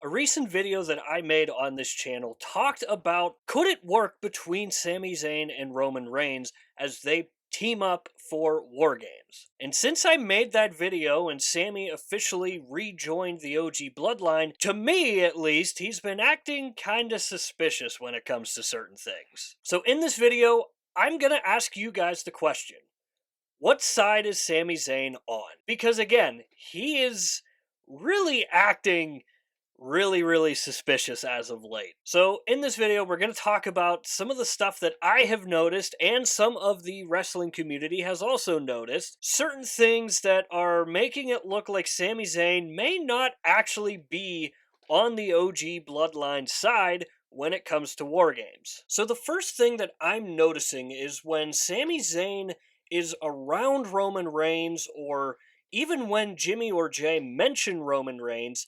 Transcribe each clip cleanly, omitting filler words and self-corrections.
A recent video that I made on this channel talked about could it work between Sami Zayn and Roman Reigns as they team up for War Games. And since I made that video and Sami officially rejoined the OG bloodline, to me at least, he's been acting kinda suspicious when it comes to certain things. So in this video, I'm gonna ask you guys the question. What side is Sami Zayn on? Because again, he is really acting really suspicious as of late. So in this video, we're going to talk about some of the stuff that I have noticed and some of the wrestling community has also noticed. Certain things that are making it look like Sami Zayn may not actually be on the OG bloodline side when it comes to War Games. So the first thing that I'm noticing is when Sami Zayn is around Roman Reigns, or even when Jimmy or Jay mention Roman Reigns,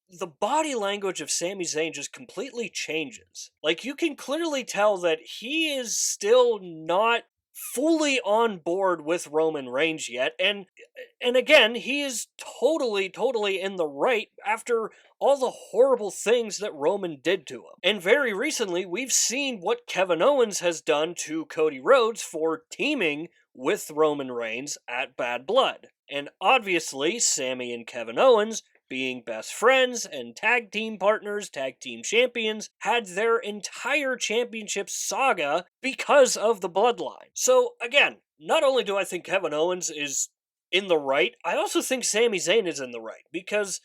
the body language of Sami Zayn just completely changes. Like, you can clearly tell that he is still not fully on board with Roman Reigns yet, and again, he is totally in the right after all the horrible things that Roman did to him. And very recently, we've seen what Kevin Owens has done to Cody Rhodes for teaming with Roman Reigns at Bad Blood. And obviously, Sami and Kevin Owens, being best friends and tag team partners, tag team champions, had their entire championship saga because of the bloodline. So again, not only do I think Kevin Owens is in the right, I also think Sami Zayn is in the right. Because,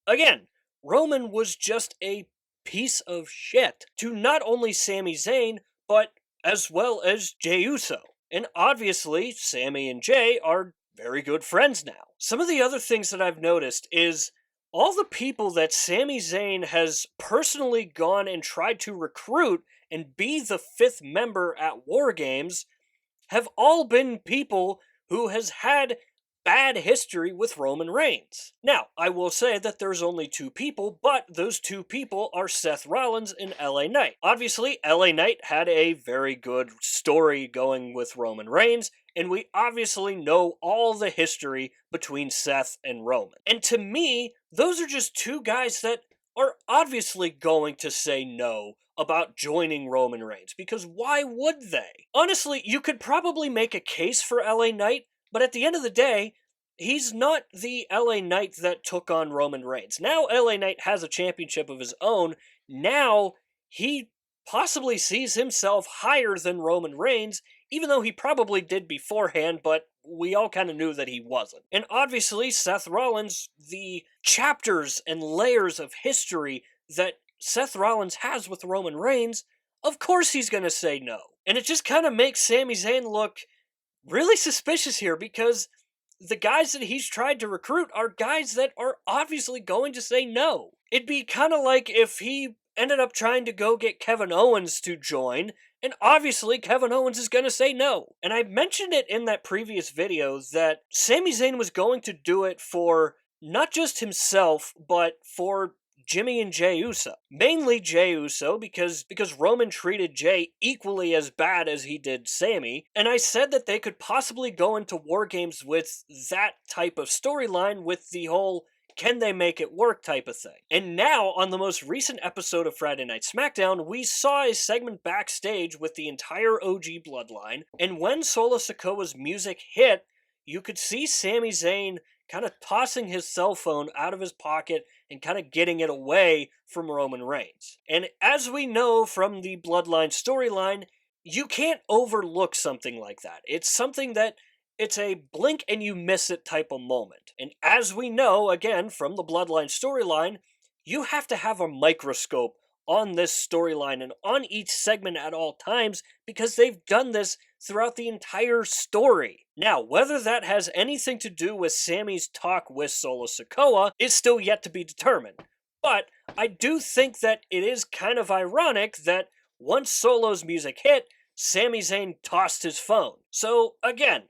again, Roman was just a piece of shit to not only Sami Zayn, but as well as Jey Uso. And obviously, Sami and Jey are very good friends now. Some of the other things that I've noticed is all the people that Sami Zayn has personally gone and tried to recruit and be the fifth member at War Games have all been people who has had bad history with Roman Reigns. Now, I will say that there's only two people, but those two people are Seth Rollins and LA Knight. Obviously, LA Knight had a very good story going with Roman Reigns, and we obviously know all the history between Seth and Roman. And to me, those are just two guys that are obviously going to say no about joining Roman Reigns, because why would they? Honestly, you could probably make a case for LA Knight, but at the end of the day, he's not the LA Knight that took on Roman Reigns. Now LA Knight has a championship of his own. Now he possibly sees himself higher than Roman Reigns, even though he probably did beforehand, but we all kind of knew that he wasn't. And obviously, Seth Rollins, the chapters and layers of history that Seth Rollins has with Roman Reigns, of course he's going to say no. And it just kind of makes Sami Zayn look really suspicious here, because the guys that he's tried to recruit are guys that are obviously going to say no. It'd be kind of like if he ended up trying to go get Kevin Owens to join, and obviously Kevin Owens is going to say no. And I mentioned it in that previous video that Sami Zayn was going to do it for not just himself, but for Jimmy and Jey Uso. Mainly Jey Uso, because Roman treated Jey equally as bad as he did Sami, and I said that they could possibly go into War Games with that type of storyline, with the whole can they make it work type of thing. And now, on the most recent episode of Friday Night SmackDown, we saw a segment backstage with the entire OG bloodline, and when Solo Sikoa's music hit, you could see Sami Zayn kind of tossing his cell phone out of his pocket and kind of getting it away from Roman Reigns. And as we know from the Bloodline storyline, you can't overlook something like that. It's something that it's a blink and you miss it type of moment. And as we know, again, from the Bloodline storyline, you have to have a microscope on this storyline and on each segment at all times, because they've done this throughout the entire story. Now, whether that has anything to do with Sami's talk with Solo Sikoa is still yet to be determined. But I do think that it is kind of ironic that once Solo's music hit, Sami Zayn tossed his phone. So again,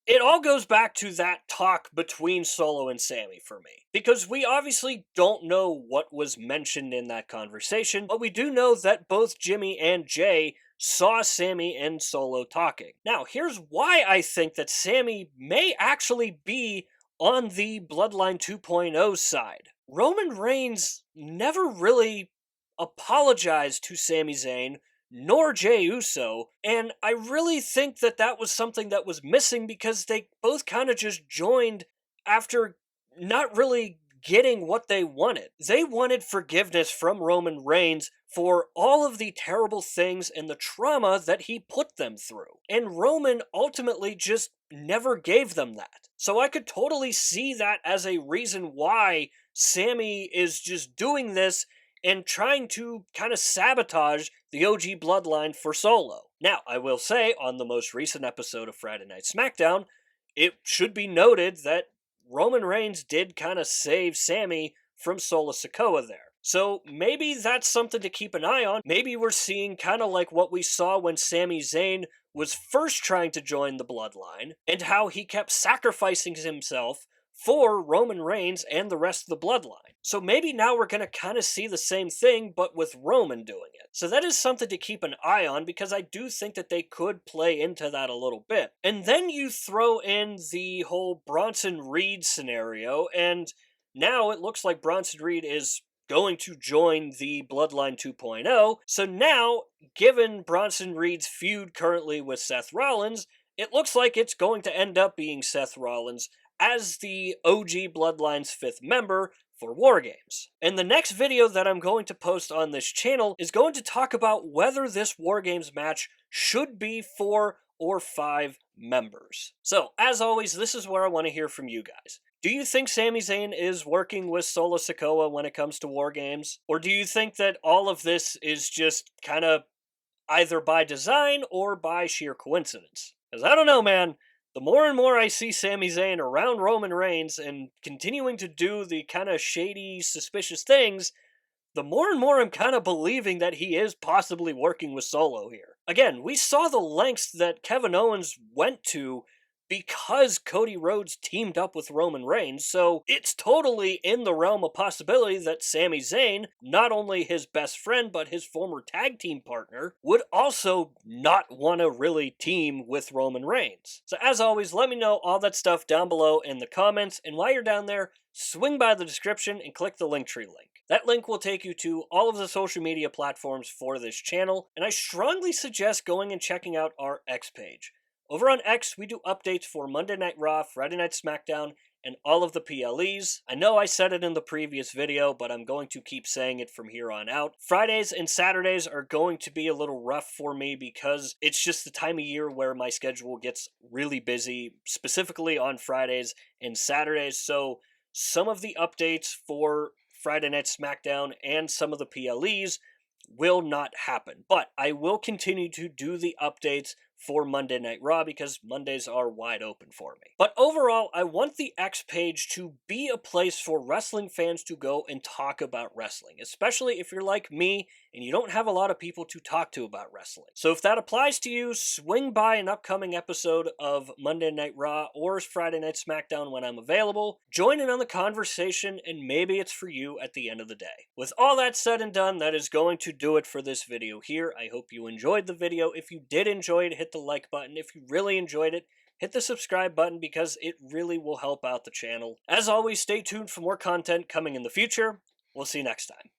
it all goes back to that talk between Solo and Sami for me. Because we obviously don't know what was mentioned in that conversation, but we do know that both Jimmy and Jay saw Sami and Solo talking. Now, here's why I think that Sami may actually be on the Bloodline 2.0 side, Roman Reigns never really apologized to Sami Zayn nor Jey Uso, and I really think that that was something that was missing because they both kind of just joined after not really getting what they wanted. They wanted forgiveness from Roman Reigns for all of the terrible things and the trauma that he put them through. And Roman ultimately just never gave them that. So I could totally see that as a reason why Sami is just doing this and trying to kind of sabotage the OG bloodline for Solo. Now, I will say, on the most recent episode of Friday Night SmackDown, it should be noted that Roman Reigns did kind of save Sami from Solo Sikoa there. So maybe that's something to keep an eye on. Maybe we're seeing kind of like what we saw when Sami Zayn was first trying to join the bloodline, and how he kept sacrificing himself for Roman Reigns and the rest of the bloodline. So maybe now we're going to kind of see the same thing, but with Roman doing it. So that is something to keep an eye on, because I do think that they could play into that a little bit. And then you throw in the whole Bronson Reed scenario, and now it looks like Bronson Reed is going to join the Bloodline 2.0. So now, given Bronson Reed's feud currently with Seth Rollins, it looks like it's going to end up being Seth Rollins as the OG Bloodline's 5th member for War Games. And the next video that I'm going to post on this channel is going to talk about whether this War Games match should be 4 or 5 members. So, as always, this is where I want to hear from you guys. Do you think Sami Zayn is working with Solo Sikoa when it comes to War Games? Or do you think that all of this is just kind of either by design or by sheer coincidence? Because I don't know, man. The more and more I see Sami Zayn around Roman Reigns and continuing to do the kind of shady, suspicious things, the more and more I'm kind of believing that he is possibly working with Solo here. Again, we saw the lengths that Kevin Owens went to because Cody Rhodes teamed up with Roman Reigns, so it's totally in the realm of possibility that Sami Zayn, not only his best friend but his former tag team partner, would also not want to really team with Roman Reigns. So as always, let me know all that stuff down below in the comments, and while you're down there, swing by the description and click the Linktree link. That link will take you to all of the social media platforms for this channel, and I strongly suggest going and checking out our X page. Over on X, we do updates for Monday Night Raw, Friday Night SmackDown, and all of the PLEs. I know I said it in the previous video, but I'm going to keep saying it from here on out. Fridays and Saturdays are going to be a little rough for me because it's just the time of year where my schedule gets really busy, specifically on Fridays and Saturdays. So some of the updates for Friday Night SmackDown and some of the PLEs will not happen. But I will continue to do the updates for Monday Night Raw because Mondays are wide open for me. But overall, I want the X page to be a place for wrestling fans to go and talk about wrestling, especially if you're like me and you don't have a lot of people to talk to about wrestling. So if that applies to you, swing by an upcoming episode of Monday Night Raw or Friday Night SmackDown when I'm available. Join in on the conversation, and maybe it's for you at the end of the day. With all that said and done, that is going to do it for this video here. I hope you enjoyed the video. If you did enjoy it, hit the like button. If you really enjoyed it, hit the subscribe button because it really will help out the channel. As always, stay tuned for more content coming in the future. We'll see you next time.